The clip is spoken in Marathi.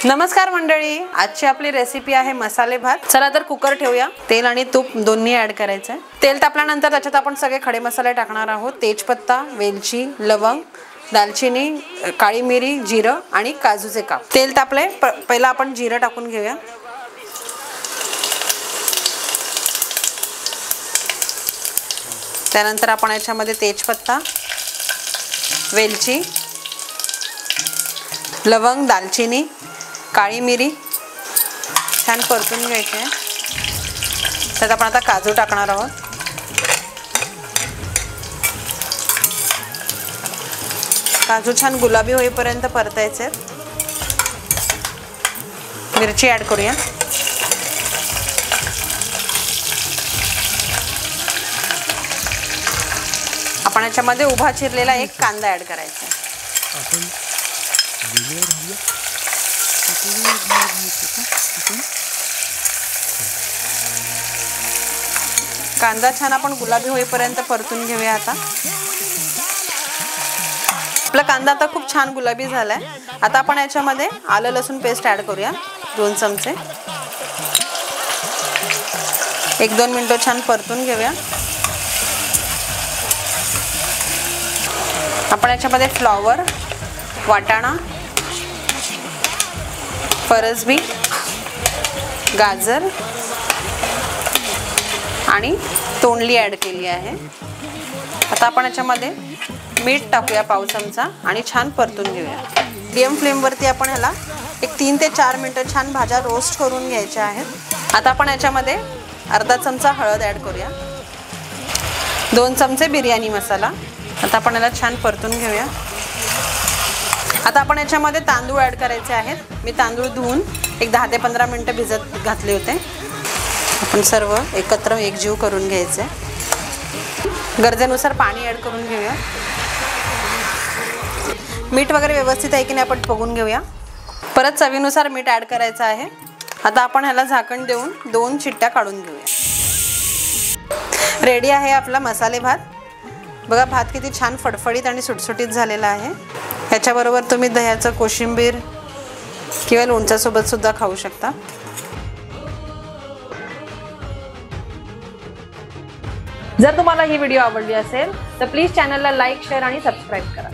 नमस्कार मंडळी, आजची आपली रेसिपी आहे मसाले भात। चला तर कुकर ठेवूया। तेल आणि तूप दोन्ही ऍड करायचं आहे। तेल तापल्यानंतर त्याच्यात आपण सगळे खडे मसाले टाकणार आहोत। तेजपत्ता, वेलची, लवंग, दालचिनी, काळी मिरी, जिरं आणि काजूचे काप। तेल तापले, पहिला आपण जिरं टाकून घेऊया। त्यानंतर आपण याच्यामध्ये तेजपत्ता, वेलची, लवंग, दालचिनी, काळी मिरी छान परतून घ्यायचे आहे। त्यात आपण आता काजू टाकणार आहोत। काजू छान गुलाबी होईपर्यंत परतायचे। मिरची ऍड करूया। आपण याच्यामध्ये उभा चिरलेला एक कांदा ऍड करायचा आहे। कांदा छान आपण गुलाबी होईपर्यंत परतून घेऊया। आता आपला कांदा आता खूप छान गुलाबी झालाय। आता आपण याच्यामध्ये आलं लसूण पेस्ट ऍड करूया 2 चमचे। 1-2 मिनिटं छान परतून घेऊया। आपण याच्यामध्ये फ्लॉवर, वाटाणा, फरसबी, गाजर आणि तोंडली ऍड केली आहे। आता आपण याच्यामध्ये मीठ टाकूया पाव चमचा आणि छान परतून घेऊया। मीडियम फ्लेम वरती आपण ह्याला 3 ते 4 मिनिटं छान भाज्या रोस्ट करून घ्यायच्या आहेत। आता आपण याच्यामध्ये अर्धा चमचा हळद ऍड करूया। 2 चमचे बिर्याणी मसाला। आता आपण याला छान परतून घेऊया। आता आपण याच्यामध्ये तांदूळ ऍड करायचे आहेत। मी तांदूळ धुवून 10 ते 15 मिनिटं भिजत घातले होते। आपण सर्व एकत्र एकजीव करून घ्यायचे। गरजेनुसार पाणी ऍड करून घेऊया। मीठ वगैरे व्यवस्थित आहे की नाही आपण बघून घेऊया। परत चवीनुसार मीठ ऍड करायचं आहे। आता आपण ह्याला झाकण देऊन 2 शिट्ट्या काढून घेऊया। रेडी आहे आपला मसाले भात। बघा भात किती छान फडफडीत आणि सुटसुटीत झालेला आहे। याच्याबरोबर तुम्ही दह्याचं कोशिंबीर किंवा लोणच्यासोबत सुद्धा खाऊ शकता। जर तुम्हाला ही व्हिडिओ आवडली असेल तर प्लीज चॅनलला लाईक, शेअर आणि सबस्क्राइब करा।